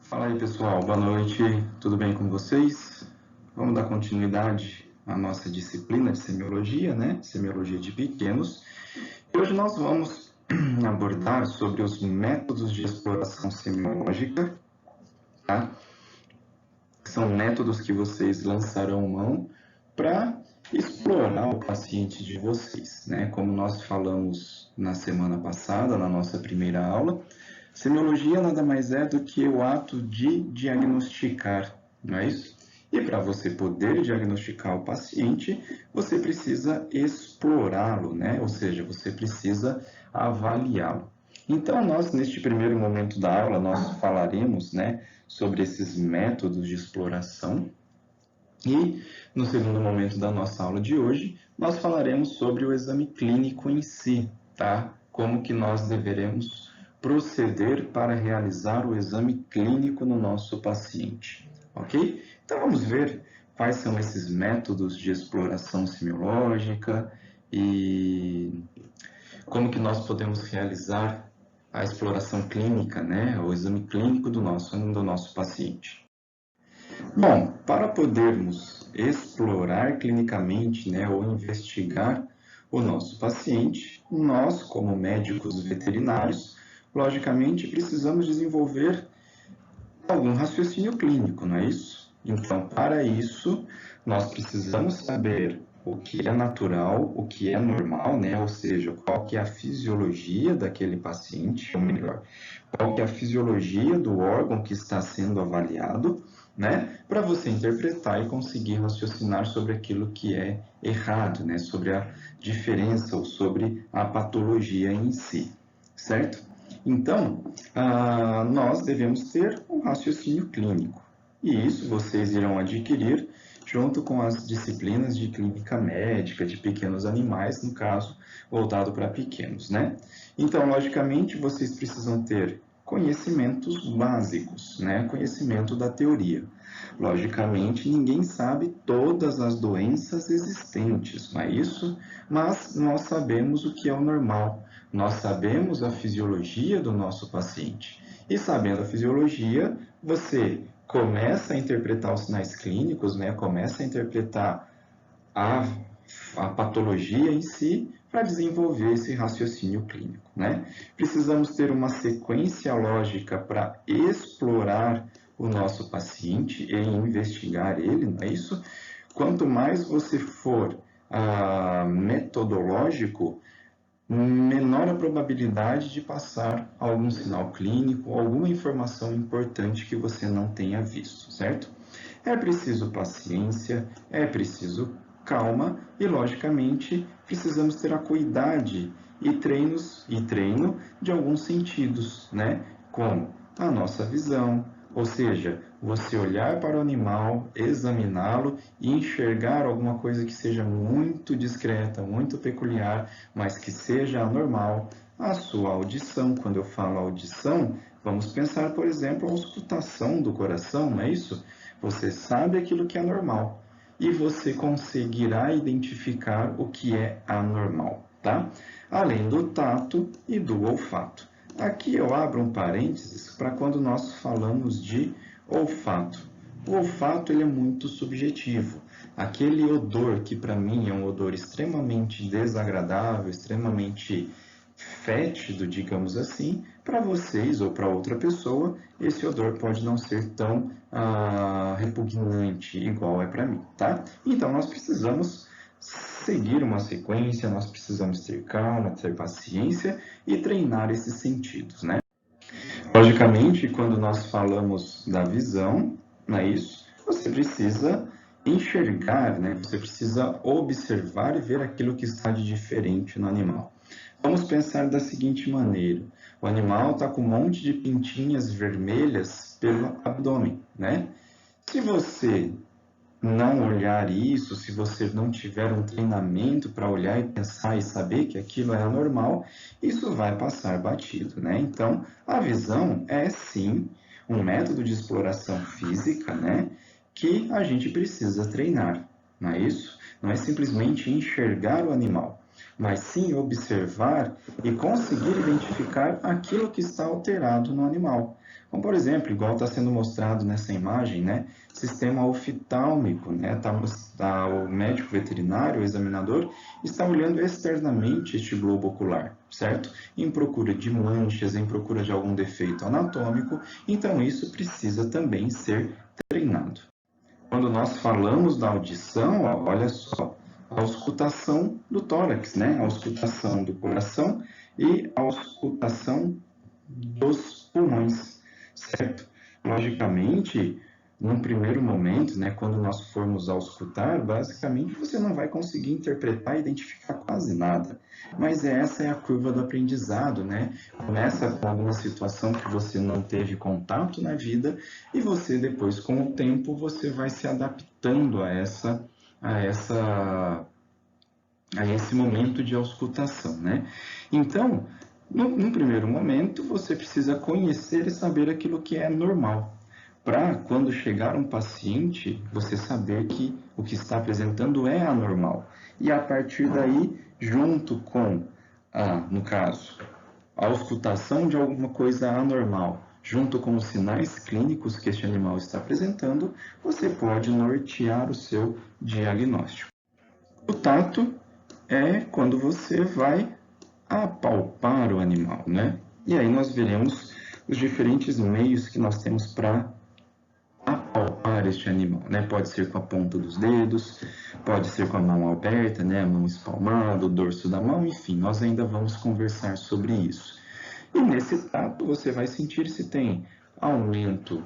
Fala aí pessoal, boa noite, tudo bem com vocês? Vamos dar continuidade à nossa disciplina de semiologia, né? Semiologia de pequenos. E hoje nós vamos abordar sobre os métodos de exploração semiológica, tá? São métodos que vocês lançarão mão para explorar o paciente de vocês, né? Como nós falamos na semana passada, na nossa primeira aula, semiologia nada mais é do que o ato de diagnosticar, não é isso? E para você poder diagnosticar o paciente, você precisa explorá-lo, né? Ou seja, você precisa avaliá-lo. Então, nós, neste primeiro momento da aula, nós falaremos, né, sobre esses métodos de exploração. E, no segundo momento da nossa aula de hoje, nós falaremos sobre o exame clínico em si, tá? Como que nós deveremos proceder para realizar o exame clínico no nosso paciente, ok? Então, vamos ver quais são esses métodos de exploração semiológica e como que nós podemos realizar a exploração clínica, né? O exame clínico do nosso paciente. Bom, para podermos explorar clinicamente, né, ou investigar o nosso paciente, nós, como médicos veterinários, logicamente precisamos desenvolver algum raciocínio clínico, não é isso? Então, para isso, nós precisamos saber o que é natural, o que é normal, né? Ou seja, qual que é a fisiologia daquele paciente, ou melhor, qual que é a fisiologia do órgão que está sendo avaliado, né? Para você interpretar e conseguir raciocinar sobre aquilo que é errado, né? Sobre a diferença ou sobre a patologia em si, certo? Então, nós devemos ter um raciocínio clínico. E isso vocês irão adquirir junto com as disciplinas de clínica médica, de pequenos animais, no caso, voltado para pequenos, né? Então, logicamente, vocês precisam ter conhecimentos básicos, né? Conhecimento da teoria. Logicamente, ninguém sabe todas as doenças existentes, não é isso? Mas nós sabemos o que é o normal. Nós sabemos a fisiologia do nosso paciente. E sabendo a fisiologia, você começa a interpretar os sinais clínicos, né? Começa a interpretar a patologia em si para desenvolver esse raciocínio clínico, né? Precisamos ter uma sequência lógica para explorar o nosso paciente e investigar ele, não é isso? Quanto mais você for metodológico, menor a probabilidade de passar algum sinal clínico, alguma informação importante que você não tenha visto, certo? É preciso paciência, é preciso calma e, logicamente, precisamos ter acuidade e treino de alguns sentidos, né? Como a nossa visão, ou seja, você olhar para o animal, examiná-lo e enxergar alguma coisa que seja muito discreta, muito peculiar, mas que seja anormal. A sua audição, quando eu falo audição, vamos pensar, por exemplo, a auscultação do coração, não é isso? Você sabe aquilo que é normal e você conseguirá identificar o que é anormal, tá? Além do tato e do olfato. Aqui eu abro um parênteses para quando nós falamos de olfato. O olfato ele é muito subjetivo. Aquele odor que para mim é um odor extremamente desagradável, extremamente fétido, digamos assim, para vocês ou para outra pessoa, esse odor pode não ser tão repugnante igual é para mim, tá? Então nós precisamos seguir uma sequência, nós precisamos ter calma, ter paciência e treinar esses sentidos, né? Logicamente, quando nós falamos da visão, não é isso? Você precisa enxergar, né? Você precisa observar e ver aquilo que está de diferente no animal. Vamos pensar da seguinte maneira: o animal está com um monte de pintinhas vermelhas pelo abdômen, né? Se você não olhar isso, se você não tiver um treinamento para olhar e pensar e saber que aquilo é anormal, isso vai passar batido, né? Então, a visão é sim um método de exploração física, né? Que a gente precisa treinar, não é isso? Não é simplesmente enxergar o animal, mas sim observar e conseguir identificar aquilo que está alterado no animal. Então, por exemplo, igual está sendo mostrado nessa imagem, né? Sistema oftálmico, né? O médico veterinário, o examinador, está olhando externamente este globo ocular, certo? Em procura de manchas, em procura de algum defeito anatômico, então isso precisa também ser treinado. Quando nós falamos da audição, ó, olha só, a auscultação do tórax, né? A auscultação do coração e a auscultação dos pulmões, certo? Logicamente, num primeiro momento, né, quando nós formos auscultar, basicamente você não vai conseguir interpretar e identificar quase nada. Mas essa é a curva do aprendizado, né? Começa com alguma situação que você não teve contato na vida e você depois, com o tempo, você vai se adaptando a esse momento de auscultação, né? Então, num primeiro momento, você precisa conhecer e saber aquilo que é normal, para quando chegar um paciente, você saber que o que está apresentando é anormal. E a partir daí, junto com, no caso, a auscultação de alguma coisa anormal, junto com os sinais clínicos que este animal está apresentando, você pode nortear o seu diagnóstico. O tato é quando você vai apalpar o animal, né? E aí nós veremos os diferentes meios que nós temos para apalpar este animal, né? Pode ser com a ponta dos dedos, pode ser com a mão aberta, né? A mão espalmada, o dorso da mão, enfim, nós ainda vamos conversar sobre isso. E nesse tato você vai sentir se tem aumento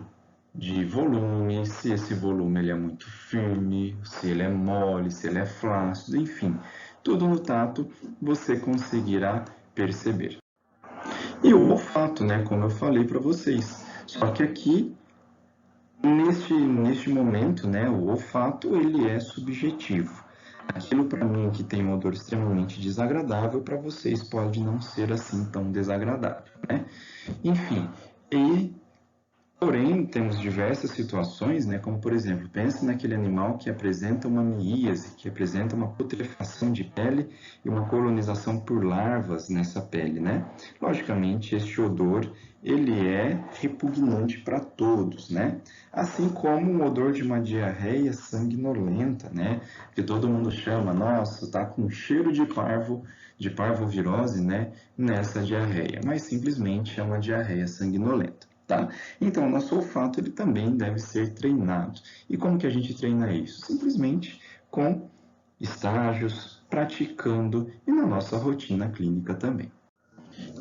de volume, se esse volume ele é muito firme, se ele é mole, se ele é flácido, enfim, tudo no tato você conseguirá perceber. E o olfato, né, como eu falei para vocês, só que aqui, neste momento, né, o olfato ele é subjetivo. Aquilo para mim que tem um odor extremamente desagradável, para vocês pode não ser assim tão desagradável, né? Enfim, porém, temos diversas situações, né, como por exemplo, pense naquele animal que apresenta uma miíase, que apresenta uma putrefação de pele e uma colonização por larvas nessa pele, né? Logicamente, este odor, ele é repugnante para todos, né? Assim como o odor de uma diarreia sanguinolenta, né? Que todo mundo chama, nossa, tá com cheiro de parvovirose, né? Nessa diarreia, mas simplesmente é uma diarreia sanguinolenta. Tá? Então, o nosso olfato ele também deve ser treinado. E como que a gente treina isso? Simplesmente com estágios, praticando e na nossa rotina clínica também.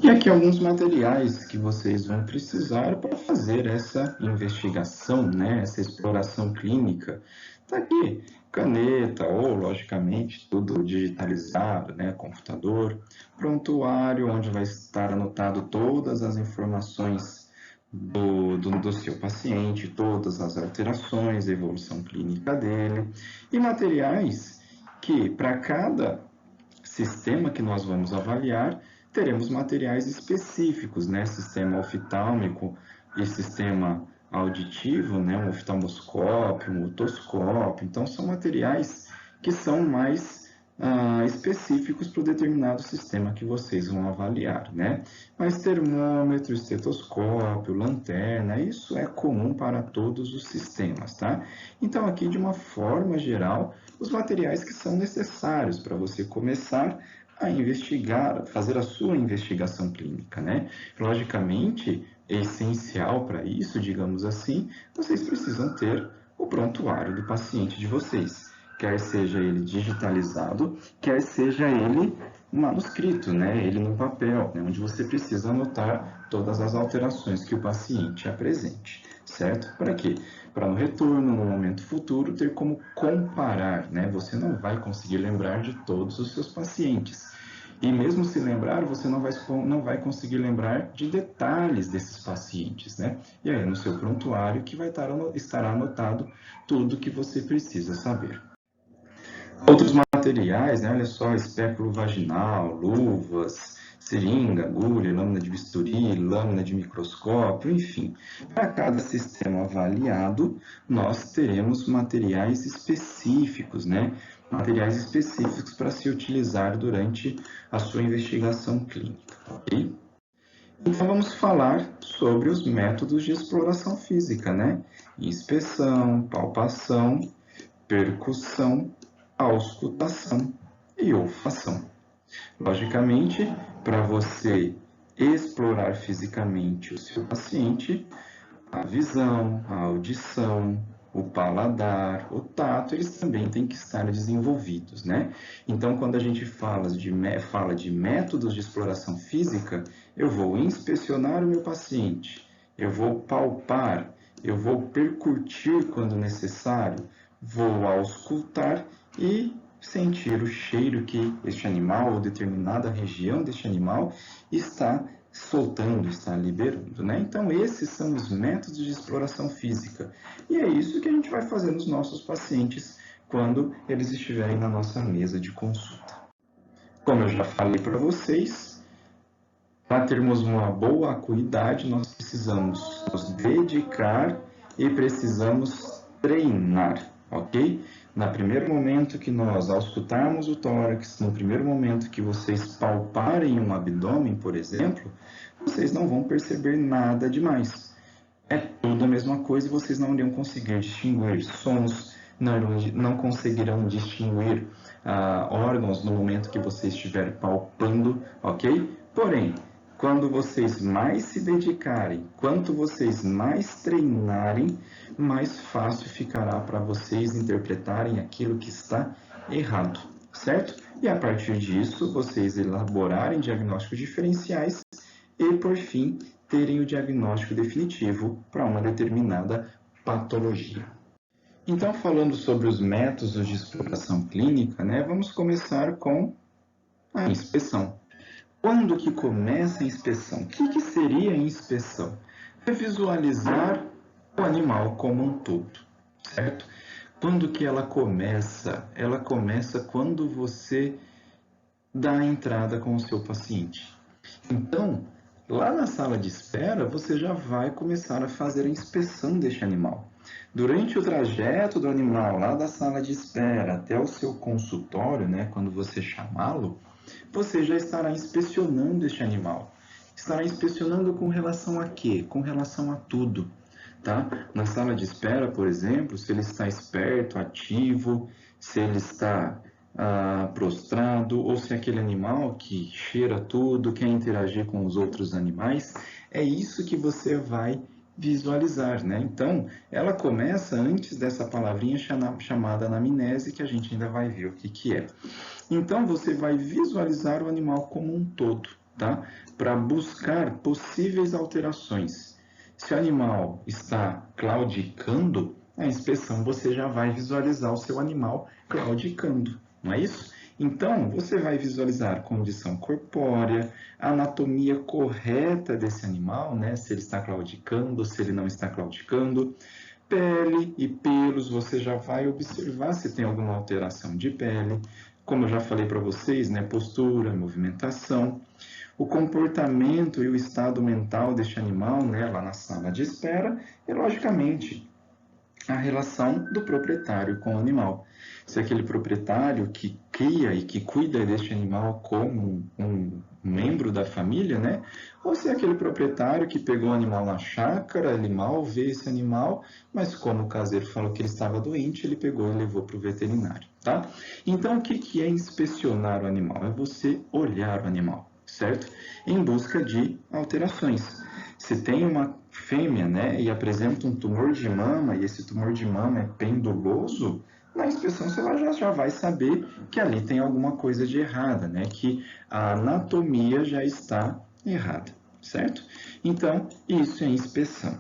E aqui alguns materiais que vocês vão precisar para fazer essa investigação, né? Essa exploração clínica. Está aqui caneta ou, logicamente, tudo digitalizado, né? Computador, prontuário, onde vai estar anotado todas as informações do seu paciente, todas as alterações, a evolução clínica dele, e materiais que, para cada sistema que nós vamos avaliar, teremos materiais específicos, né? Sistema oftálmico e sistema auditivo, né? Um oftalmoscópio, um otoscópio, então são materiais que são mais específicos para o determinado sistema que vocês vão avaliar, né? Mas termômetro, estetoscópio, lanterna, isso é comum para todos os sistemas, tá? Então, aqui, de uma forma geral, os materiais que são necessários para você começar a investigar, fazer a sua investigação clínica, né? Logicamente, é essencial para isso, digamos assim, vocês precisam ter o prontuário do paciente de vocês, quer seja ele digitalizado, quer seja ele manuscrito, né? Ele no papel, né? Onde você precisa anotar todas as alterações que o paciente apresente, certo? Para quê? Para no retorno, no momento futuro, ter como comparar, né? Você não vai conseguir lembrar de todos os seus pacientes. E mesmo se lembrar, você não vai conseguir lembrar de detalhes desses pacientes, né? E aí, no seu prontuário, que vai estar anotado tudo que você precisa saber. Outros materiais, né? Olha só, espéculo vaginal, luvas, seringa, agulha, lâmina de bisturi, lâmina de microscópio, enfim. Para cada sistema avaliado, nós teremos materiais específicos, né? Materiais específicos para se utilizar durante a sua investigação clínica, ok? Então vamos falar sobre os métodos de exploração física, né? Inspeção, palpação, percussão, auscultação e olfação. Logicamente, para você explorar fisicamente o seu paciente, a visão, a audição, o paladar, o tato, eles também têm que estar desenvolvidos, né? Então, quando a gente fala de métodos de exploração física, eu vou inspecionar o meu paciente, eu vou palpar, eu vou percutir quando necessário, vou auscultar e sentir o cheiro que este animal ou determinada região deste animal está soltando, está liberando, né? Então, esses são os métodos de exploração física. E é isso que a gente vai fazer nos nossos pacientes quando eles estiverem na nossa mesa de consulta. Como eu já falei para vocês, para termos uma boa acuidade, nós precisamos nos dedicar e precisamos treinar, ok? No primeiro momento que nós auscultarmos o tórax, no primeiro momento que vocês palparem um abdômen, por exemplo, vocês não vão perceber nada demais. É tudo a mesma coisa e vocês não iriam conseguir distinguir sons, não conseguirão distinguir órgãos no momento que você estiver palpando, ok? Porém, quando vocês mais se dedicarem, quanto vocês mais treinarem, mais fácil ficará para vocês interpretarem aquilo que está errado, certo? E a partir disso, vocês elaborarem diagnósticos diferenciais e, por fim, terem o diagnóstico definitivo para uma determinada patologia. Então, falando sobre os métodos de exploração clínica, né, vamos começar com a inspeção. Quando que começa a inspeção? O que seria a inspeção? É visualizar o animal como um todo, certo? Quando que ela começa? Ela começa quando você dá a entrada com o seu paciente. Então, lá na sala de espera, você já vai começar a fazer a inspeção deste animal. Durante o trajeto do animal, lá da sala de espera até o seu consultório, né, quando você chamá-lo, você já estará inspecionando este animal. Estará inspecionando com relação a quê? Com relação a tudo. Tá? Na sala de espera, por exemplo, se ele está esperto, ativo, se ele está prostrado, ou se é aquele animal que cheira tudo, quer interagir com os outros animais, é isso que você vai visualizar, né? Então, ela começa antes dessa palavrinha chamada anamnese, que a gente ainda vai ver o que é. Então, você vai visualizar o animal como um todo, tá? Para buscar possíveis alterações. Se o animal está claudicando, a inspeção você já vai visualizar o seu animal claudicando, não é isso? Então, você vai visualizar condição corpórea, a anatomia correta desse animal, né? Se ele está claudicando, se ele não está claudicando. Pele e pelos, você já vai observar se tem alguma alteração de pele. Como eu já falei para vocês, né? Postura, movimentação. O comportamento e o estado mental deste animal, né? Lá na sala de espera. E, logicamente, a relação do proprietário com o animal. Se aquele proprietário que cria e que cuida deste animal como um membro da família, né? Ou se é aquele proprietário que pegou o animal na chácara, ele mal vê esse animal, mas como o caseiro falou que ele estava doente, ele pegou e levou para o veterinário, tá? Então, o que é inspecionar o animal? É você olhar o animal, certo? Em busca de alterações. Se tem uma fêmea, né, e apresenta um tumor de mama, e esse tumor de mama é penduloso, na inspeção você já vai saber que ali tem alguma coisa de errada, né, que a anatomia já está errada, certo? Então, isso é inspeção.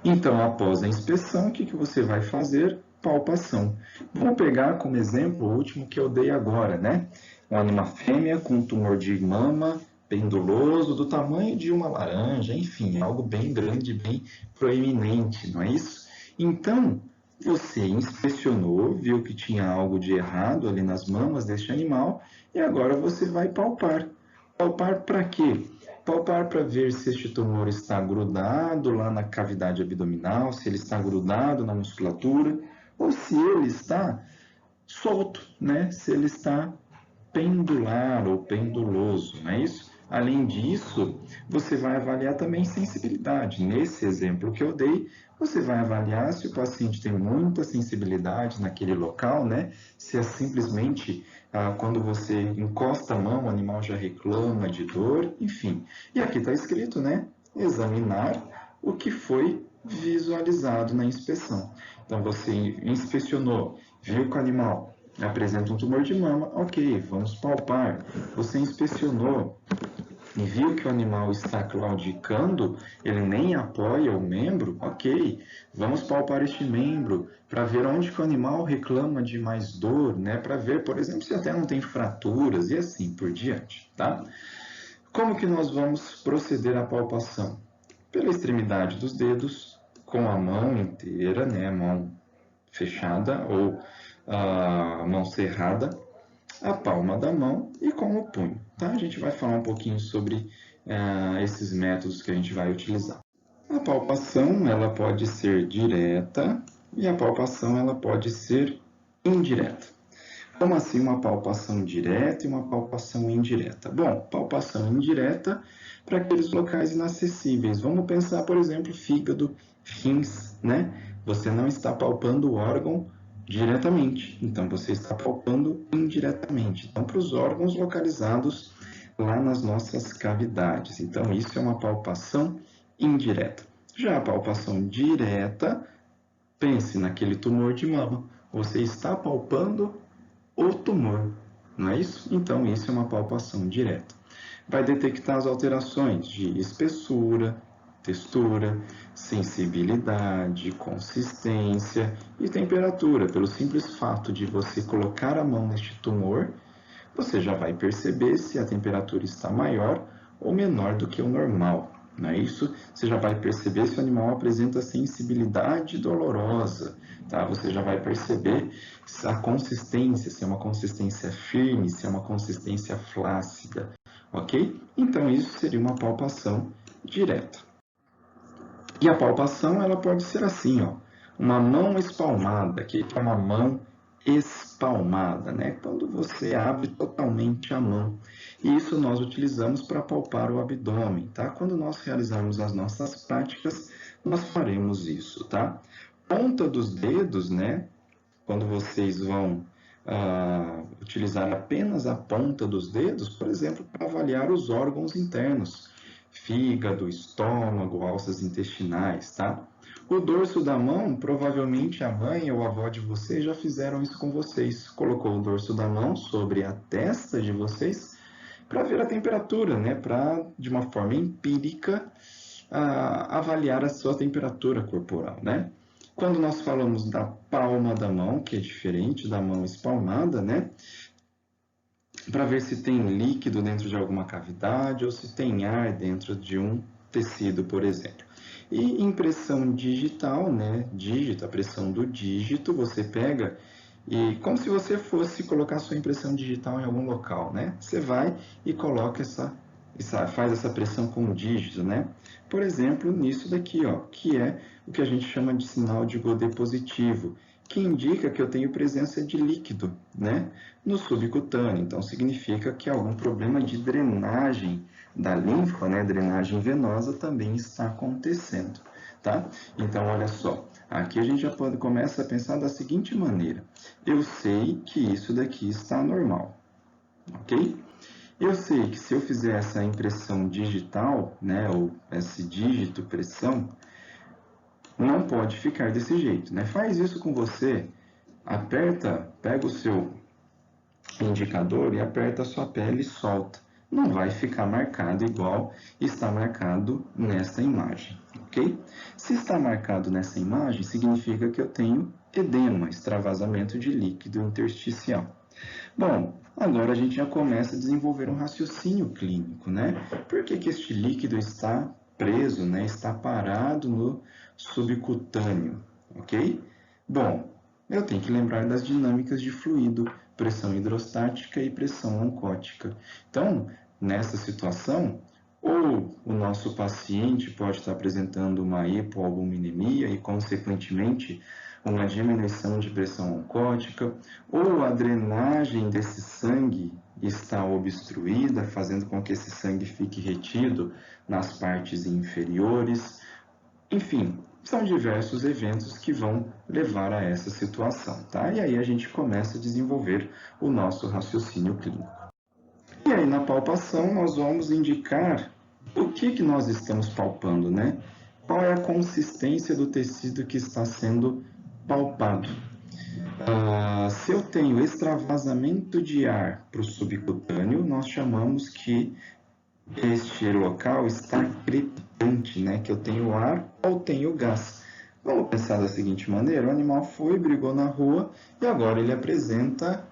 Então, após a inspeção, o que você vai fazer? Palpação. Vamos pegar como exemplo o último que eu dei agora, né? Uma fêmea com tumor de mama, penduloso, do tamanho de uma laranja, enfim, algo bem grande, bem proeminente, não é isso? Então, você inspecionou, viu que tinha algo de errado ali nas mamas deste animal e agora você vai palpar. Palpar para quê? Palpar para ver se este tumor está grudado lá na cavidade abdominal, se ele está grudado na musculatura ou se ele está solto, né? Se ele está pendular ou penduloso, não é isso? Além disso, você vai avaliar também sensibilidade. Nesse exemplo que eu dei, você vai avaliar se o paciente tem muita sensibilidade naquele local, né? Se é simplesmente quando você encosta a mão, o animal já reclama de dor, enfim. E aqui está escrito, né? Examinar o que foi visualizado na inspeção. Então, você inspecionou, viu que o animal apresenta um tumor de mama, ok, vamos palpar. Você inspecionou e viu que o animal está claudicando, ele nem apoia o membro, ok, vamos palpar este membro para ver onde que o animal reclama de mais dor, né? Para ver, por exemplo, se até não tem fraturas e assim por diante, tá? Como que nós vamos proceder à palpação? Pela extremidade dos dedos, com a mão inteira, né? A mão fechada ou a mão cerrada, a palma da mão e com o punho. Tá? A gente vai falar um pouquinho sobre esses métodos que a gente vai utilizar. A palpação ela pode ser direta e a palpação ela pode ser indireta. Como assim uma palpação direta e uma palpação indireta? Bom, palpação indireta para aqueles locais inacessíveis. Vamos pensar, por exemplo, fígado, rins, né? Você não está palpando o órgão diretamente, então você está palpando indiretamente. Então, para os órgãos localizados lá nas nossas cavidades. Então, isso é uma palpação indireta. Já a palpação direta, pense naquele tumor de mama. Você está palpando o tumor, não é isso? Então, isso é uma palpação direta. Vai detectar as alterações de espessura, textura, sensibilidade, consistência e temperatura. Pelo simples fato de você colocar a mão neste tumor, você já vai perceber se a temperatura está maior ou menor do que o normal. Não é isso? Você já vai perceber se o animal apresenta sensibilidade dolorosa, tá? Você já vai perceber a consistência, se é uma consistência firme, se é uma consistência flácida, ok? Então, isso seria uma palpação direta. E a palpação, ela pode ser assim, ó, uma mão espalmada, que é uma mão espalmada, né? Quando você abre totalmente a mão. E isso nós utilizamos para palpar o abdômen, tá? Quando nós realizarmos as nossas práticas, nós faremos isso, tá? Ponta dos dedos, né? Quando vocês vão utilizar apenas a ponta dos dedos, por exemplo, para avaliar os órgãos internos, fígado, estômago, alças intestinais, tá? O dorso da mão, provavelmente a mãe ou a avó de vocês já fizeram isso com vocês. Colocou o dorso da mão sobre a testa de vocês para ver a temperatura, né? Para, de uma forma empírica, avaliar a sua temperatura corporal, né? Quando nós falamos da palma da mão, que é diferente da mão espalmada, né? Para ver se tem líquido dentro de alguma cavidade ou se tem ar dentro de um tecido, por exemplo. E impressão digital, né? Dígito, a pressão do dígito, você pega e como se você fosse colocar sua impressão digital em algum local, né? Você vai e coloca faz essa pressão com o dígito, né? Por exemplo, nisso daqui, ó, que é o que a gente chama de sinal de Godet positivo, que indica que eu tenho presença de líquido, né, no subcutâneo. Então, significa que algum problema de drenagem da linfa, né, drenagem venosa, também está acontecendo, tá? Então, olha só, aqui a gente já começa a pensar da seguinte maneira: eu sei que isso daqui está normal, ok? Eu sei que se eu fizer essa impressão digital, né, ou esse dígito pressão, não pode ficar desse jeito, né? Faz isso com você, aperta, pega o seu indicador e aperta a sua pele e solta. Não vai ficar marcado igual está marcado nessa imagem, ok? Se está marcado nessa imagem, significa que eu tenho edema, extravasamento de líquido intersticial. Bom, agora a gente já começa a desenvolver um raciocínio clínico, né? Por que que este líquido está preso, né? Está parado no subcutâneo, ok? Bom, eu tenho que lembrar das dinâmicas de fluido, pressão hidrostática e pressão oncótica. Então, nessa situação, Ou o nosso paciente pode estar apresentando uma hipoalbuminemia e, consequentemente, uma diminuição de pressão oncótica, ou a drenagem desse sangue está obstruída, fazendo com que esse sangue fique retido nas partes inferiores. Enfim, são diversos eventos que vão levar a essa situação, tá? E aí a gente começa a desenvolver o nosso raciocínio clínico. E aí na palpação nós vamos indicar o que nós estamos palpando, né? Qual é a consistência do tecido que está sendo palpado? Se eu tenho extravasamento de ar para o subcutâneo, nós chamamos que este local está crepitante, né? Que eu tenho ar ou tenho gás. Vamos pensar da seguinte maneira: o animal foi, brigou na rua e agora ele apresenta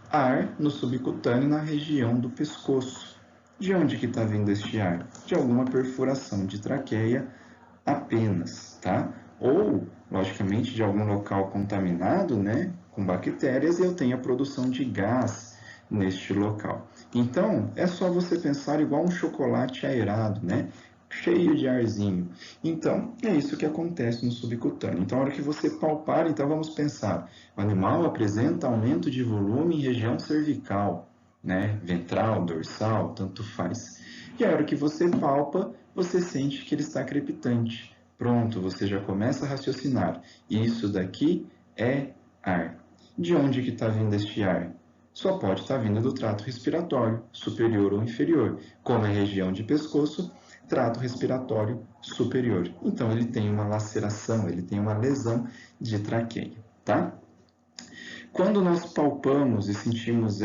ar no subcutâneo na região do pescoço. De onde que está vindo este ar? De alguma perfuração de traqueia apenas, tá? Ou, logicamente, de algum local contaminado, né, com bactérias, e eu tenho a produção de gás neste local. Então, é só você pensar igual um chocolate aerado, né? Cheio de arzinho. Então, é isso que acontece no subcutâneo. Então, a hora que você palpar, então vamos pensar, o animal apresenta aumento de volume em região cervical, né? Ventral, dorsal, tanto faz. E a hora que você palpa, você sente que ele está crepitante. Pronto, você já começa a raciocinar. Isso daqui é ar. De onde que está vindo este ar? Só pode estar vindo do trato respiratório, superior ou inferior. Como é região de pescoço, trato respiratório superior. Então, ele tem uma laceração, ele tem uma lesão de traqueia, tá? Quando nós palpamos e sentimos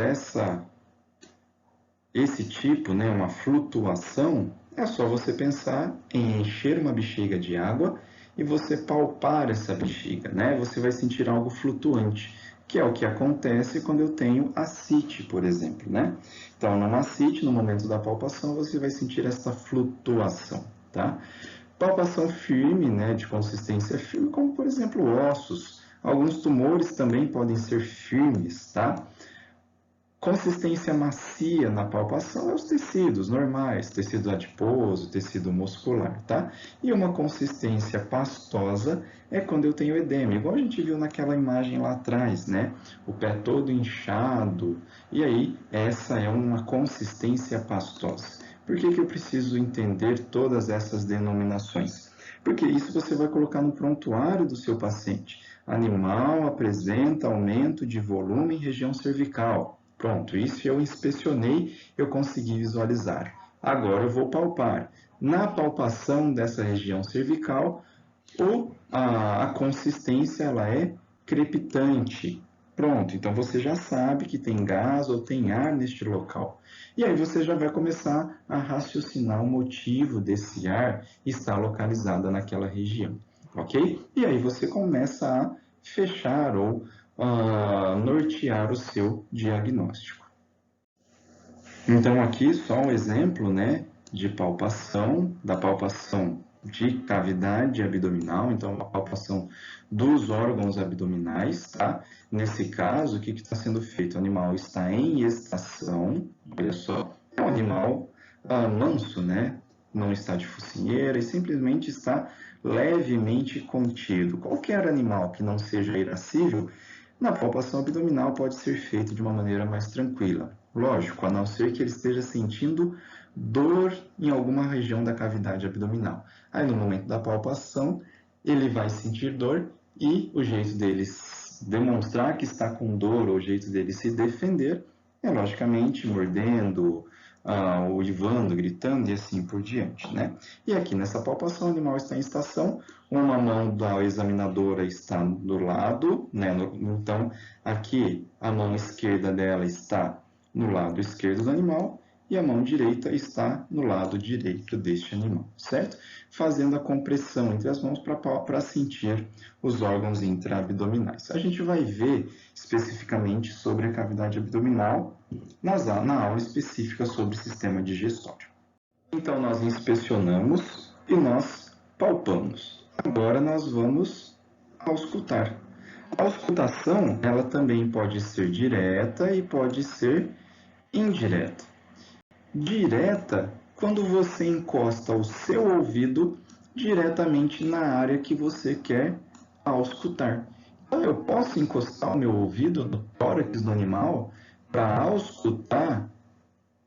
esse tipo, né, uma flutuação, é só você pensar em encher uma bexiga de água e você palpar essa bexiga, né? Você vai sentir algo flutuante, que é o que acontece quando eu tenho ascite, por exemplo, né? Então, numa ascite, no momento da palpação, você vai sentir essa flutuação, tá? Palpação firme, né, de consistência firme, como por exemplo ossos. Alguns tumores também podem ser firmes, tá? Consistência macia na palpação é os tecidos normais, tecido adiposo, tecido muscular, tá? E uma consistência pastosa é quando eu tenho edema, igual a gente viu naquela imagem lá atrás, né? O pé todo inchado, e aí essa é uma consistência pastosa. Por que que eu preciso entender todas essas denominações? Porque isso você vai colocar no prontuário do seu paciente. Animal apresenta aumento de volume em região cervical. Pronto, isso eu inspecionei, eu consegui visualizar. Agora eu vou palpar. Na palpação dessa região cervical, a consistência ela é crepitante. Pronto, então você já sabe que tem gás ou tem ar neste local. E aí você já vai começar a raciocinar o motivo desse ar estar localizado naquela região, ok? E aí você começa a fechar ou nortear o seu diagnóstico. Então, aqui só um exemplo, né, de palpação, da palpação de cavidade abdominal, então a palpação dos órgãos abdominais, tá? Nesse caso, o que está sendo feito? O animal está em estação, olha só, é um animal manso, né? Não está de focinheira e simplesmente está levemente contido. Qualquer animal que não seja irascível, na palpação abdominal pode ser feito de uma maneira mais tranquila. Lógico, a não ser que ele esteja sentindo dor em alguma região da cavidade abdominal. Aí, no momento da palpação, ele vai sentir dor e o jeito dele demonstrar que está com dor, ou o jeito dele se defender, é logicamente mordendo, uivando, gritando e assim por diante, né? E aqui nessa palpação, o animal está em estação, uma mão da examinadora está do lado, né? Então, aqui a mão esquerda dela está no lado esquerdo do animal e a mão direita está no lado direito deste animal, certo? Fazendo a compressão entre as mãos para sentir os órgãos intraabdominais. A gente vai ver especificamente sobre a cavidade abdominal na aula específica sobre o sistema digestório. Então, nós inspecionamos e nós palpamos. Agora, nós vamos auscultar. A auscultação, ela também pode ser direta e pode ser indireta. Direta quando você encosta o seu ouvido diretamente na área que você quer auscultar. Então, eu posso encostar o meu ouvido no tórax do animal para auscultar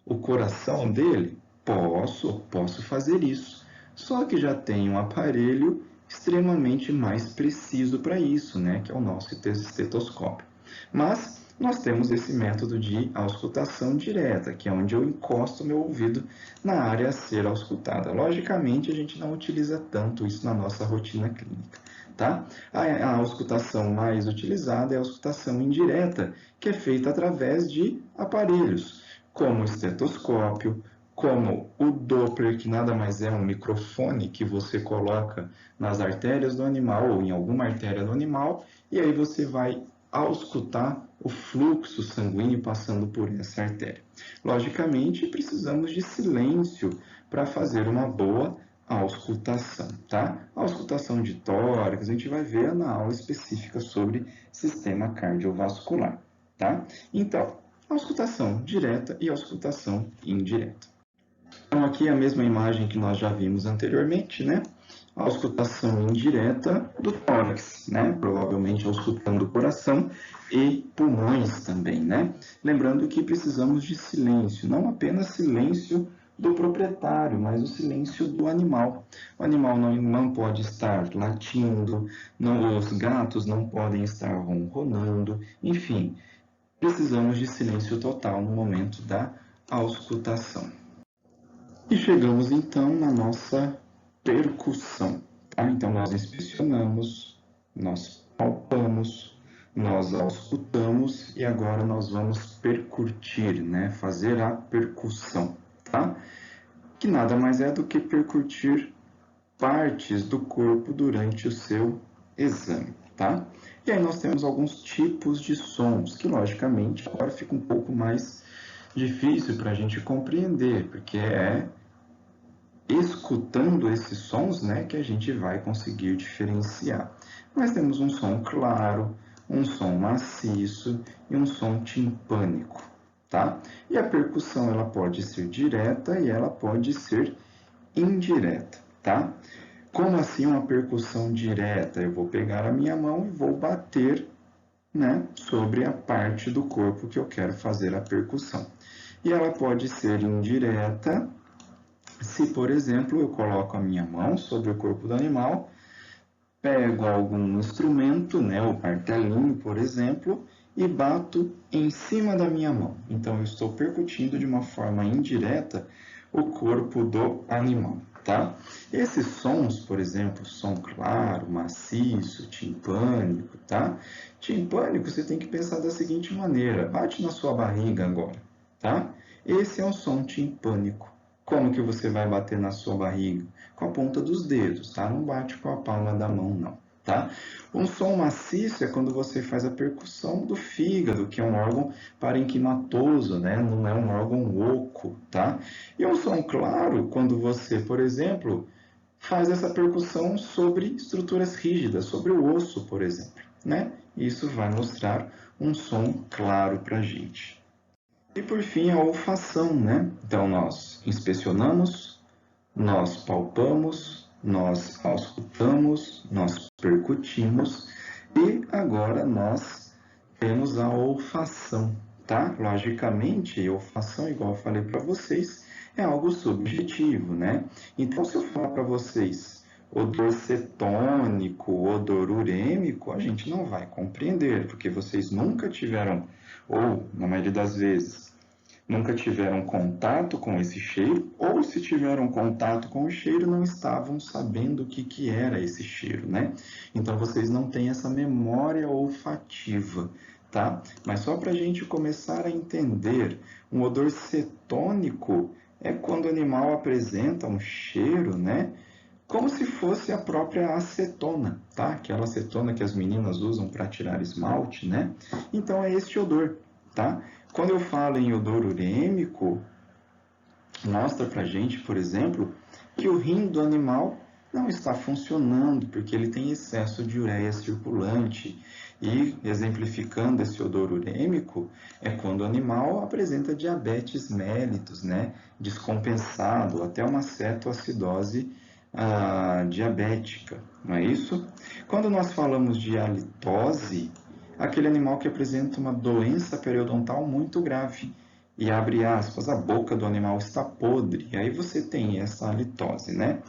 o coração dele? Posso fazer isso. Só que já tem um aparelho extremamente mais preciso para isso, né? Que é o nosso estetoscópio. Mas nós temos esse método de auscultação direta, que é onde eu encosto meu ouvido na área a ser auscultada. Logicamente, a gente não utiliza tanto isso na nossa rotina clínica, tá? A auscultação mais utilizada é a auscultação indireta, que é feita através de aparelhos, como o estetoscópio, como o Doppler, que nada mais é um microfone que você coloca nas artérias do animal ou em alguma artéria do animal, e aí você vai auscultar o fluxo sanguíneo passando por essa artéria. Logicamente, precisamos de silêncio para fazer uma boa auscultação, tá? A auscultação de tórax, a gente vai ver na aula específica sobre sistema cardiovascular, tá? Então, auscultação direta e auscultação indireta. Então, aqui é a mesma imagem que nós já vimos anteriormente, né? A auscultação indireta do tórax, né? Provavelmente auscultando o coração e pulmões também, né? Lembrando que precisamos de silêncio, não apenas silêncio do proprietário, mas o silêncio do animal. O animal não pode estar latindo, os gatos não podem estar ronronando, enfim, precisamos de silêncio total no momento da auscultação. E chegamos então na nossa percussão, tá? Então nós inspecionamos, nós palpamos, nós auscultamos e agora nós vamos percutir, né? Fazer a percussão, tá? Que nada mais é do que percutir partes do corpo durante o seu exame, tá? E aí nós temos alguns tipos de sons que logicamente agora fica um pouco mais difícil para a gente compreender, porque é escutando esses sons, né, que a gente vai conseguir diferenciar. Nós temos um som claro, um som maciço e um som timpânico, tá? E a percussão ela pode ser direta e ela pode ser indireta, tá? Como assim uma percussão direta? Eu vou pegar a minha mão e vou bater, né, sobre a parte do corpo que eu quero fazer a percussão. E ela pode ser indireta, se, por exemplo, eu coloco a minha mão sobre o corpo do animal, pego algum instrumento, né, o martelinho, por exemplo, e bato em cima da minha mão. Então, eu estou percutindo de uma forma indireta o corpo do animal, tá? Esses sons, por exemplo, som claro, maciço, timpânico, tá? Timpânico, você tem que pensar da seguinte maneira, bate na sua barriga agora, tá? Esse é um som timpânico. Como que você vai bater na sua barriga? Com a ponta dos dedos, tá? Não bate com a palma da mão, não, tá? Um som maciço é quando você faz a percussão do fígado, que é um órgão parenquimatoso, né? Não é um órgão oco, tá? E um som claro, quando você, por exemplo, faz essa percussão sobre estruturas rígidas, sobre o osso, por exemplo, né? Isso vai mostrar um som claro para a gente. E por fim, a olfação, né? Então, nós inspecionamos, nós palpamos, nós auscultamos, nós percutimos e agora nós temos a olfação, tá? Logicamente, a olfação, igual eu falei para vocês, é algo subjetivo, né? Então, se eu falar para vocês odor cetônico, odor urêmico, a gente não vai compreender, porque vocês nunca tiveram, ou na maioria das vezes, nunca tiveram contato com esse cheiro, ou se tiveram contato com o cheiro, não estavam sabendo o que era esse cheiro, né? Então, vocês não têm essa memória olfativa, tá? Mas só para a gente começar a entender, um odor cetônico é quando o animal apresenta um cheiro, né? Como se fosse a própria acetona, tá? Aquela acetona que as meninas usam para tirar esmalte, né? Então, é este odor, tá? Quando eu falo em odor urêmico, mostra pra gente, por exemplo, que o rim do animal não está funcionando porque ele tem excesso de ureia circulante. E, exemplificando esse odor urêmico, é quando o animal apresenta diabetes mellitus, né? Descompensado, até uma cetoacidose diabética, não é isso? Quando nós falamos de halitose, aquele animal que apresenta uma doença periodontal muito grave, e abre aspas, a boca do animal está podre, e aí você tem essa halitose, né?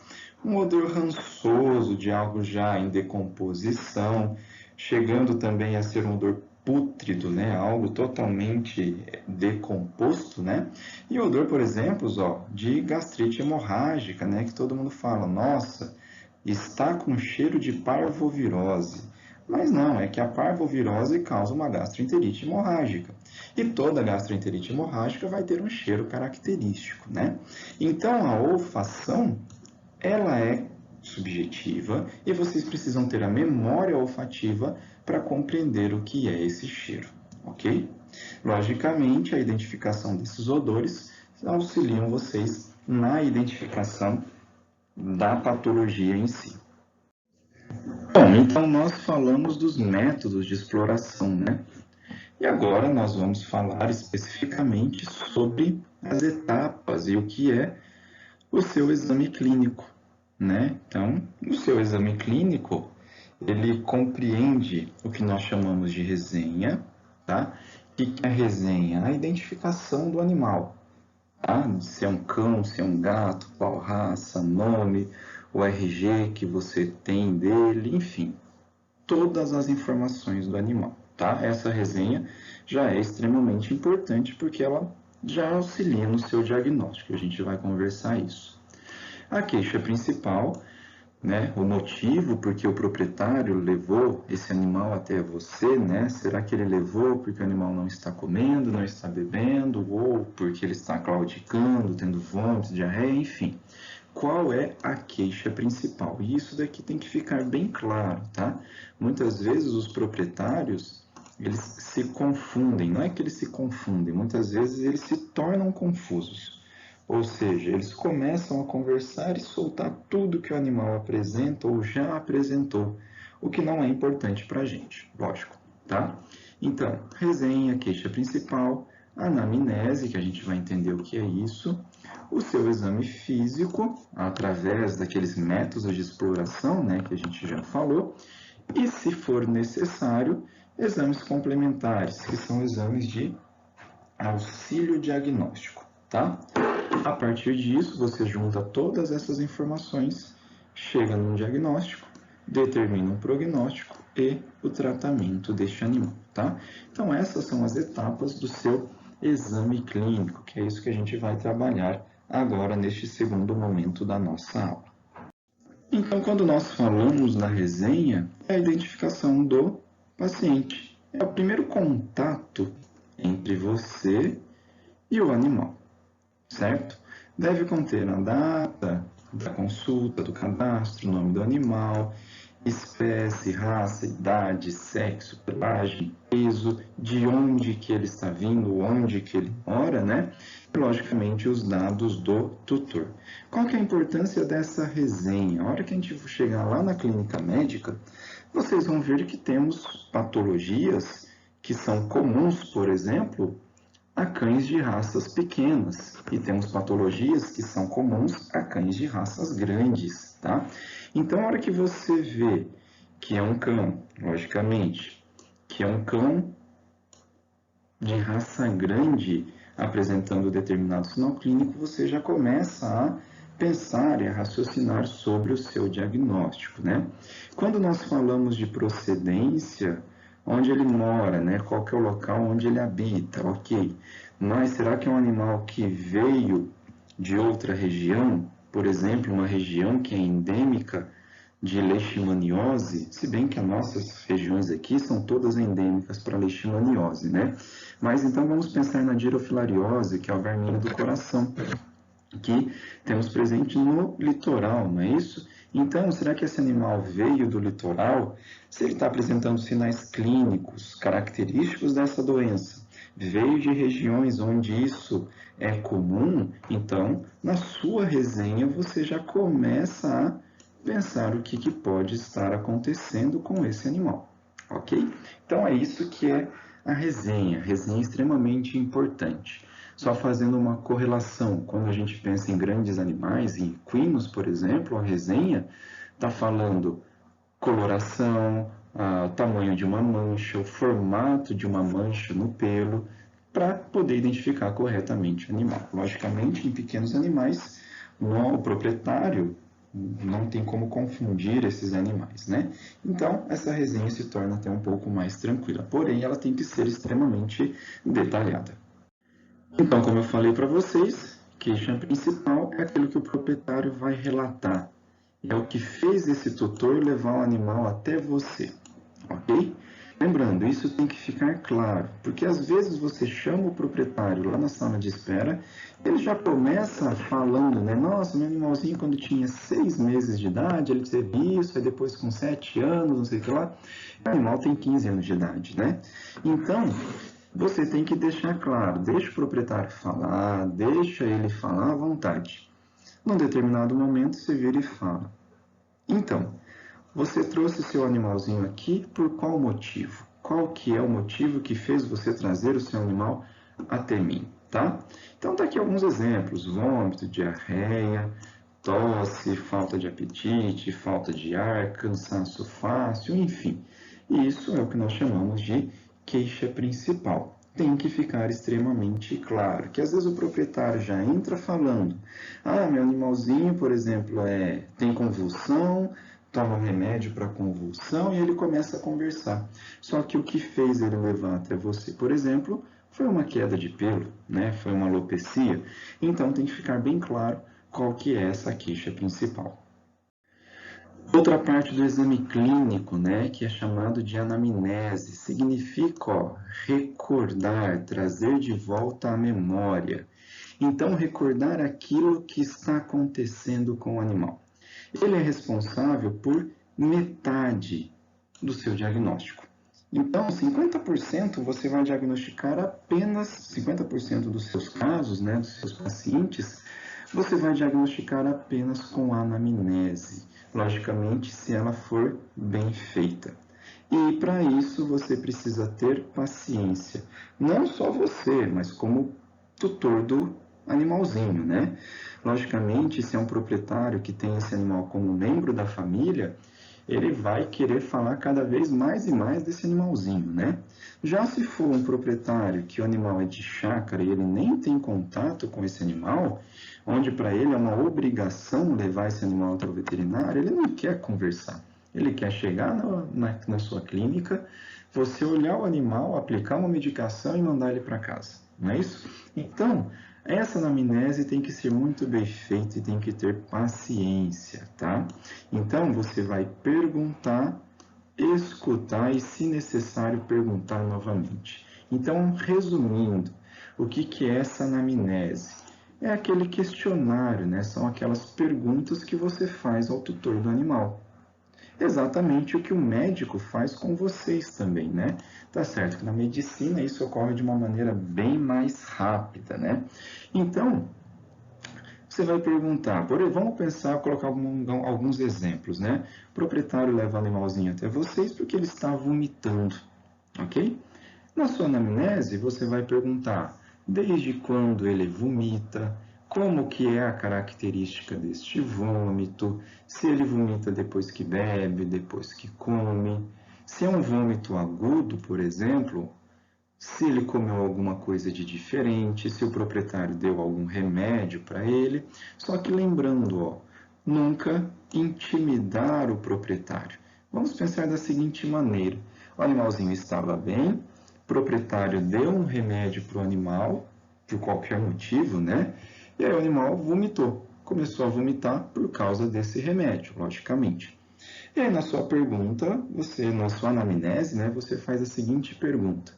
Um odor rançoso de algo já em decomposição, chegando também a ser um odor pútrido, né? Algo totalmente decomposto, né? E odor, por exemplo, ó, de gastrite hemorrágica, né? Que todo mundo fala, nossa, está com cheiro de parvovirose. Mas não, é que a parvovirose causa uma gastroenterite hemorrágica. E toda gastroenterite hemorrágica vai ter um cheiro característico, né? Então, a olfação, ela é subjetiva e vocês precisam ter a memória olfativa para compreender o que é esse cheiro, ok? Logicamente, a identificação desses odores auxiliam vocês na identificação da patologia em si. Bom, então nós falamos dos métodos de exploração, né? E agora nós vamos falar especificamente sobre as etapas e o que é o seu exame clínico, né? Então, o seu exame clínico, ele compreende o que nós chamamos de resenha, tá? O que é a resenha? A identificação do animal, tá? Se é um cão, se é um gato, qual raça, nome, o RG que você tem dele, enfim, todas as informações do animal, tá? Essa resenha já é extremamente importante porque ela já auxilia no seu diagnóstico, a gente vai conversar isso. A queixa principal, né, o motivo porque o proprietário levou esse animal até você, né? Será que ele levou porque o animal não está comendo, não está bebendo, ou porque ele está claudicando, tendo vômitos, diarreia, enfim. Qual é a queixa principal? E isso daqui tem que ficar bem claro, tá? Muitas vezes os proprietários, eles se confundem, não é que eles se confundem, muitas vezes eles se tornam confusos. Ou seja, eles começam a conversar e soltar tudo que o animal apresenta ou já apresentou, o que não é importante para a gente, lógico, tá? Então, resenha, queixa principal, anamnese, que a gente vai entender o que é isso, o seu exame físico, através daqueles métodos de exploração, né, que a gente já falou, e, se for necessário, exames complementares, que são exames de auxílio diagnóstico, tá? A partir disso, você junta todas essas informações, chega num diagnóstico, determina um prognóstico e o tratamento deste animal, tá? Então, essas são as etapas do seu exame clínico, que é isso que a gente vai trabalhar agora neste segundo momento da nossa aula. Então, quando nós falamos da resenha, é a identificação do paciente. É o primeiro contato entre você e o animal, certo? Deve conter a data da consulta, do cadastro, o nome do animal, espécie, raça, idade, sexo, pelagem, peso, de onde que ele está vindo, onde que ele mora, né? E, logicamente, os dados do tutor. Qual que é a importância dessa resenha? A hora que a gente chegar lá na clínica médica, vocês vão ver que temos patologias que são comuns, por exemplo, a cães de raças pequenas e temos patologias que são comuns a cães de raças grandes, tá? Então, a hora que você vê que é um cão, logicamente, que é um cão de raça grande apresentando determinado sinal clínico, você já começa a pensar e a raciocinar sobre o seu diagnóstico, né? Quando nós falamos de procedência, onde ele mora, né? Qual que é o local onde ele habita, ok. Mas será que é um animal que veio de outra região? Por exemplo, uma região que é endêmica de leishmaniose, se bem que as nossas regiões aqui são todas endêmicas para leishmaniose, né? Mas então vamos pensar na dirofilariose, que é o verminho do coração, que temos presente no litoral, não é isso? Então, será que esse animal veio do litoral? Se ele está apresentando sinais clínicos característicos dessa doença, veio de regiões onde isso é comum, então, na sua resenha, você já começa a pensar o que pode estar acontecendo com esse animal, ok? Então é isso que é a resenha. A resenha é extremamente importante. Só fazendo uma correlação, quando a gente pensa em grandes animais, em equinos, por exemplo, a resenha está falando coloração, tamanho de uma mancha, o formato de uma mancha no pelo, para poder identificar corretamente o animal. Logicamente, em pequenos animais, o proprietário não tem como confundir esses animais, né? Então, essa resenha se torna até um pouco mais tranquila, porém, ela tem que ser extremamente detalhada. Então, como eu falei para vocês, queixa principal é aquilo que o proprietário vai relatar. É o que fez esse tutor levar o animal até você, ok? Lembrando, isso tem que ficar claro, porque às vezes você chama o proprietário lá na sala de espera, ele já começa falando, né? Nossa, meu animalzinho quando tinha 6 meses de idade, ele teve isso, aí depois com 7 anos, não sei o que lá. O animal tem 15 anos de idade, né? Então, você tem que deixar claro, deixa o proprietário falar, deixa ele falar à vontade. Num determinado momento, você vira e fala: então, você trouxe seu animalzinho aqui por qual motivo? Qual que é o motivo que fez você trazer o seu animal até mim, tá? Então, tá aqui alguns exemplos: vômito, diarreia, tosse, falta de apetite, falta de ar, cansaço fácil, enfim. Isso é o que nós chamamos de queixa principal. Tem que ficar extremamente claro, que às vezes o proprietário já entra falando: meu animalzinho, por exemplo, tem convulsão, toma remédio para convulsão, e ele começa a conversar. Só que o que fez ele levar até você, por exemplo, foi uma queda de pelo, né? Foi uma alopecia. Então tem que ficar bem claro qual que é essa queixa principal. Outra parte do exame clínico, né, que é chamado de anamnese, significa recordar, trazer de volta à memória. Então, recordar aquilo que está acontecendo com o animal. Ele é responsável por metade do seu diagnóstico. Então, 50% você vai diagnosticar apenas 50% dos seus casos, né, dos seus pacientes, você vai diagnosticar apenas com anamnese. Logicamente, se ela for bem feita. E para isso você precisa ter paciência. Não só você, mas como tutor do animalzinho, né? Logicamente, se é um proprietário que tem esse animal como membro da família, ele vai querer falar cada vez mais e mais desse animalzinho, né? Já se for um proprietário que o animal é de chácara e ele nem tem contato com esse animal, onde para ele é uma obrigação levar esse animal até o veterinário, ele não quer conversar. Ele quer chegar na sua clínica, você olhar o animal, aplicar uma medicação e mandar ele para casa, não é isso? Então, essa anamnese tem que ser muito bem feita e tem que ter paciência, tá? Então, você vai perguntar, escutar e, se necessário, perguntar novamente. Então, resumindo, o que é essa anamnese? É aquele questionário, né? São aquelas perguntas que você faz ao tutor do animal. Exatamente o que o médico faz com vocês também, né? Tá certo que na medicina isso ocorre de uma maneira bem mais rápida, né? Então, você vai perguntar, vamos pensar, colocar alguns exemplos, né? O proprietário leva o animalzinho até vocês porque ele está vomitando, ok? Na sua anamnese, você vai perguntar desde quando ele vomita, como que é a característica deste vômito, se ele vomita depois que bebe, depois que come, se é um vômito agudo, por exemplo, se ele comeu alguma coisa de diferente, se o proprietário deu algum remédio para ele. Só que lembrando, nunca intimidar o proprietário. Vamos pensar da seguinte maneira: o animalzinho estava bem, o proprietário deu um remédio para o animal, por qualquer motivo, né? E aí o animal vomitou, começou a vomitar por causa desse remédio, logicamente. E aí na sua pergunta, na sua anamnese, né, você faz a seguinte pergunta: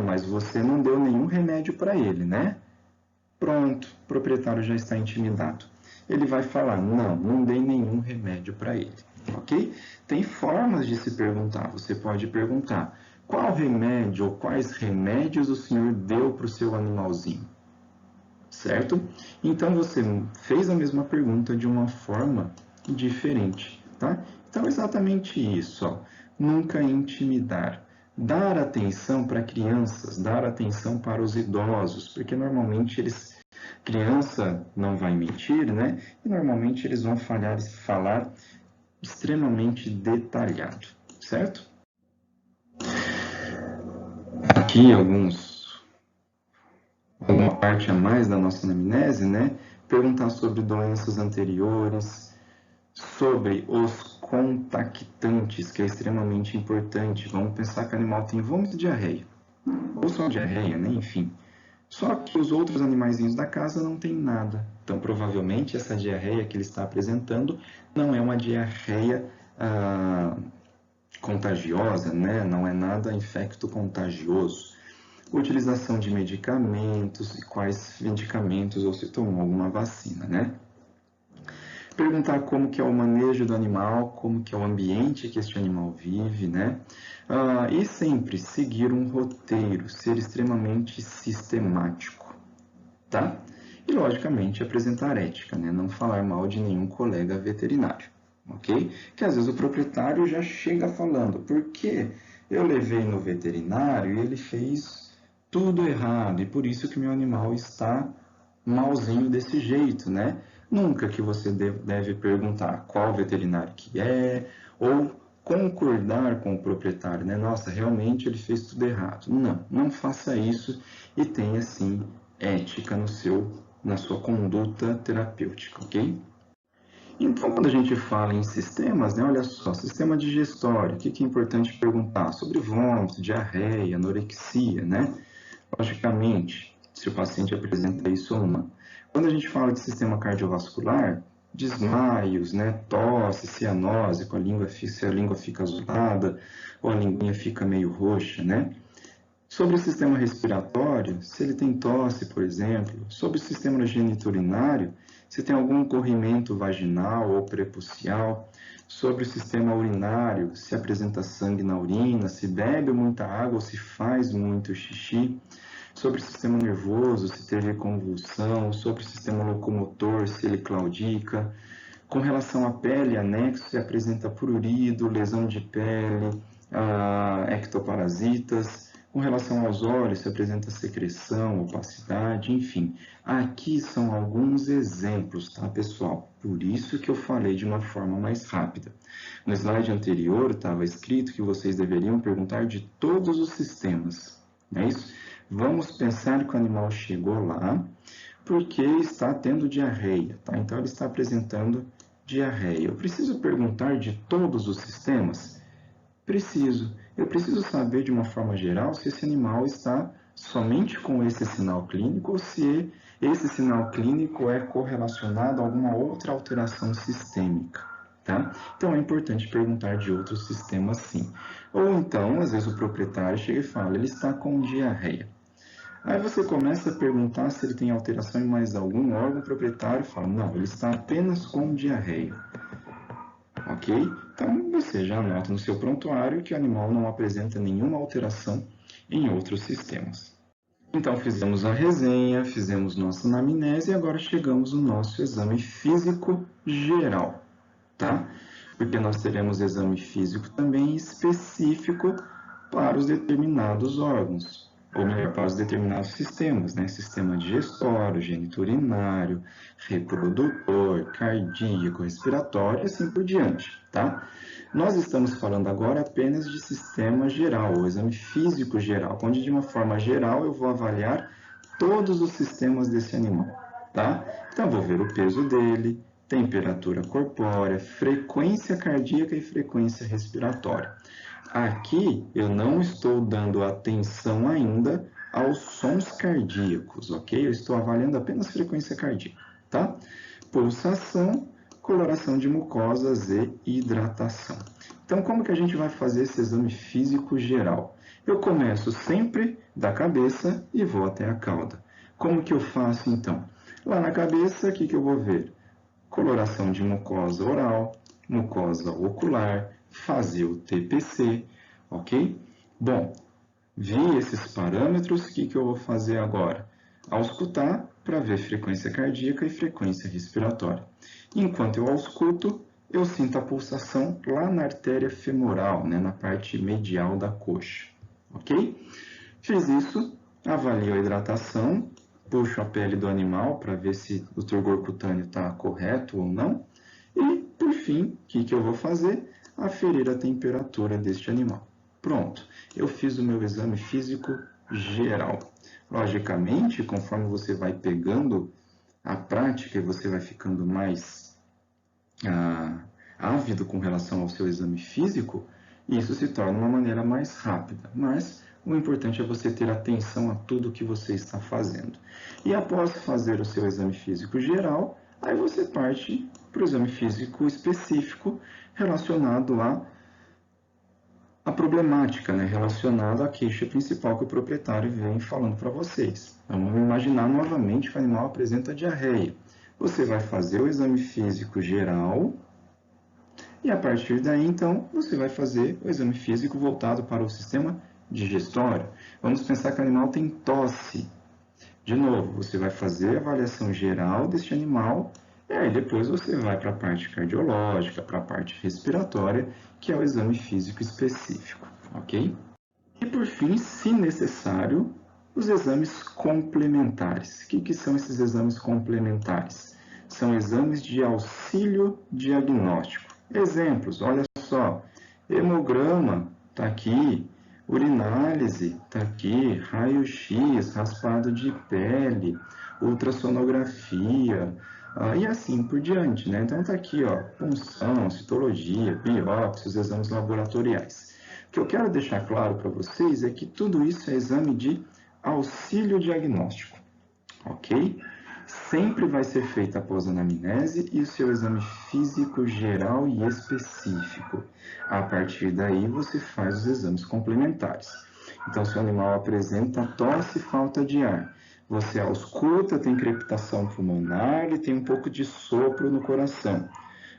mas você não deu nenhum remédio para ele, né? Pronto, o proprietário já está intimidado. Ele vai falar: não dei nenhum remédio para ele, ok? Tem formas de se perguntar. Você pode perguntar: qual remédio ou quais remédios o senhor deu para o seu animalzinho? Certo? Então você fez a mesma pergunta de uma forma diferente, tá? Então, exatamente isso, ó. Nunca intimidar. Dar atenção para crianças, dar atenção para os idosos, porque normalmente criança não vai mentir, né? E normalmente eles vão falar extremamente detalhado, certo? Aqui alguma parte a mais da nossa anamnese, né? Perguntar sobre doenças anteriores, sobre os contactantes, que é extremamente importante. Vamos pensar que o animal tem vômito e diarreia, ou só diarreia, né? Enfim. Só que os outros animaizinhos da casa não têm nada. Então, provavelmente, essa diarreia que ele está apresentando não é uma diarreia contagiosa, né? Não é nada infecto-contagioso. Utilização de medicamentos e quais medicamentos ou se tomou alguma vacina, né? Perguntar como que é o manejo do animal, como que é o ambiente que este animal vive, né? E sempre seguir um roteiro, ser extremamente sistemático, tá? E, logicamente, apresentar ética, né? Não falar mal de nenhum colega veterinário, ok? Que às vezes o proprietário já chega falando, porque eu levei no veterinário e ele fez tudo errado, e por isso que meu animal está malzinho desse jeito, né? Nunca que você deve perguntar qual veterinário que é, ou concordar com o proprietário, né? Nossa, realmente ele fez tudo errado. Não, não faça isso e tenha, sim, ética na sua conduta terapêutica, ok? Então, quando a gente fala em sistemas, né, olha só, sistema digestório, o que é importante perguntar? Sobre vômito, diarreia, anorexia, né? Logicamente, se o paciente apresenta isso ou não. Quando a gente fala de sistema cardiovascular, desmaios, né, tosse, cianose, se a língua fica azulada ou a linguinha fica meio roxa, né? Sobre o sistema respiratório, se ele tem tosse, por exemplo, sobre o sistema geniturinário, se tem algum corrimento vaginal ou prepucial, sobre o sistema urinário, se apresenta sangue na urina, se bebe muita água ou se faz muito xixi, sobre o sistema nervoso, se teve convulsão, sobre o sistema locomotor, se ele claudica, com relação à pele, anexo, se apresenta prurido, lesão de pele, ectoparasitas. Com relação aos olhos, se apresenta secreção, opacidade, enfim. Aqui são alguns exemplos, tá, pessoal? Por isso que eu falei de uma forma mais rápida. No slide anterior estava escrito que vocês deveriam perguntar de todos os sistemas, não é isso? Vamos pensar que o animal chegou lá porque está tendo diarreia, tá? Então ele está apresentando diarreia. Eu preciso perguntar de todos os sistemas? Preciso. Eu preciso saber de uma forma geral se esse animal está somente com esse sinal clínico ou se esse sinal clínico é correlacionado a alguma outra alteração sistêmica, tá? Então é importante perguntar de outros sistemas sim. Ou então, às vezes o proprietário chega e fala, ele está com diarreia. Aí você começa a perguntar se ele tem alteração em mais algum órgão, o proprietário fala, não, ele está apenas com diarreia. Ok? Então, você já anota no seu prontuário que o animal não apresenta nenhuma alteração em outros sistemas. Então, fizemos a resenha, fizemos nossa anamnese e agora chegamos no nosso exame físico geral, tá? Porque nós teremos exame físico também específico para os determinados órgãos, ou melhor, para os determinados sistemas, né? Sistema digestório, geniturinário, reprodutor, cardíaco, respiratório e assim por diante, tá? Nós estamos falando agora apenas de sistema geral, o exame físico geral, onde de uma forma geral eu vou avaliar todos os sistemas desse animal, tá? Então, vou ver o peso dele, temperatura corpórea, frequência cardíaca e frequência respiratória. Aqui eu não estou dando atenção ainda aos sons cardíacos, ok? Eu estou avaliando apenas frequência cardíaca, tá? Pulsação, coloração de mucosas e hidratação. Então, como que a gente vai fazer esse exame físico geral? Eu começo sempre da cabeça e vou até a cauda. Como que eu faço, então? Lá na cabeça, o que eu vou ver? Coloração de mucosa oral, mucosa ocular, fazer o TPC, ok? Bom, vi esses parâmetros, o que eu vou fazer agora? Auscultar para ver frequência cardíaca e frequência respiratória. Enquanto eu ausculto, eu sinto a pulsação lá na artéria femoral, né, na parte medial da coxa, ok? Fiz isso, avalio a hidratação, puxo a pele do animal para ver se o turgor cutâneo está correto ou não. E, por fim, o que eu vou fazer? Aferir a temperatura deste animal. Pronto, eu fiz o meu exame físico geral. Logicamente, conforme você vai pegando a prática e você vai ficando mais ávido com relação ao seu exame físico, isso se torna uma maneira mais rápida. Mas o importante é você ter atenção a tudo que você está fazendo. E após fazer o seu exame físico geral, aí você parte para o exame físico específico relacionado à problemática, né? Relacionado à queixa principal que o proprietário vem falando para vocês. Vamos imaginar novamente que o animal apresenta diarreia. Você vai fazer o exame físico geral e a partir daí, então, você vai fazer o exame físico voltado para o sistema digestório. Vamos pensar que o animal tem tosse. De novo, você vai fazer a avaliação geral deste animal e aí depois você vai para a parte cardiológica, para a parte respiratória, que é o exame físico específico, ok? E por fim, se necessário, os exames complementares. O que são esses exames complementares? São exames de auxílio diagnóstico. Exemplos, olha só, hemograma está aqui, urinálise está aqui, raio-x, raspado de pele, ultrassonografia, e assim por diante, né? Então está aqui, ó, punção, citologia, biópsia, os exames laboratoriais. O que eu quero deixar claro para vocês é que tudo isso é exame de auxílio diagnóstico, ok? Sempre vai ser feito após a anamnese e o seu exame físico geral e específico. A partir daí, você faz os exames complementares. Então, se o animal apresenta tosse e falta de ar, você ausculta, tem crepitação pulmonar e tem um pouco de sopro no coração.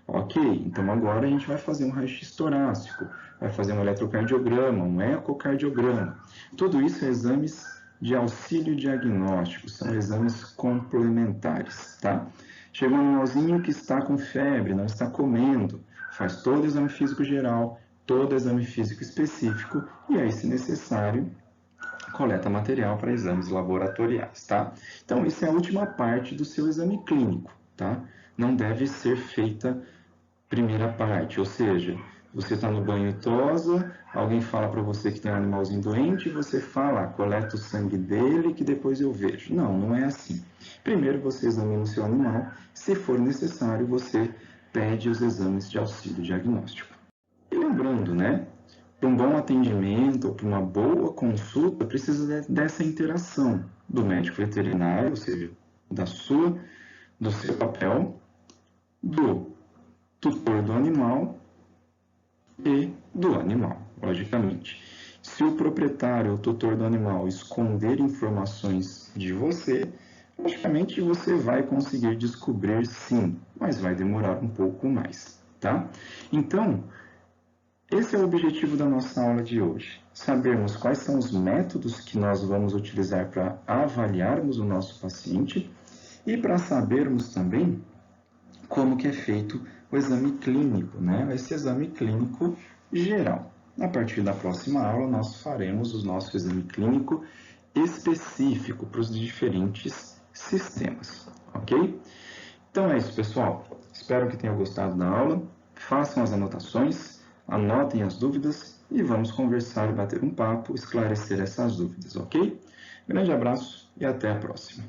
Ok, então agora a gente vai fazer um raio-x torácico, vai fazer um eletrocardiograma, um ecocardiograma. Tudo isso é exames de auxílio diagnóstico, são exames complementares, tá? Chega um animalzinho que está com febre, não está comendo, faz todo o exame físico geral, todo o exame físico específico e aí, se necessário, coleta material para exames laboratoriais, tá? Então, isso é a última parte do seu exame clínico, tá? Não deve ser feita primeira parte, ou seja, você está no banho e tosa, alguém fala para você que tem um animalzinho doente, e você fala, coleta o sangue dele que depois eu vejo. Não, não é assim. Primeiro você examina o seu animal, se for necessário, você pede os exames de auxílio diagnóstico. E lembrando, né, para um bom atendimento ou para uma boa consulta, precisa dessa interação do médico veterinário, ou seja, do seu papel, do tutor do animal e do animal, logicamente. Se o proprietário ou tutor do animal esconder informações de você, logicamente você vai conseguir descobrir sim, mas vai demorar um pouco mais, tá? Então, esse é o objetivo da nossa aula de hoje, sabermos quais são os métodos que nós vamos utilizar para avaliarmos o nosso paciente e para sabermos também como que é feito o exame clínico, né? Esse exame clínico geral. A partir da próxima aula, nós faremos o nosso exame clínico específico para os diferentes sistemas, ok? Então é isso, pessoal. Espero que tenham gostado da aula. Façam as anotações, anotem as dúvidas e vamos conversar e bater um papo, esclarecer essas dúvidas, ok? Grande abraço e até a próxima.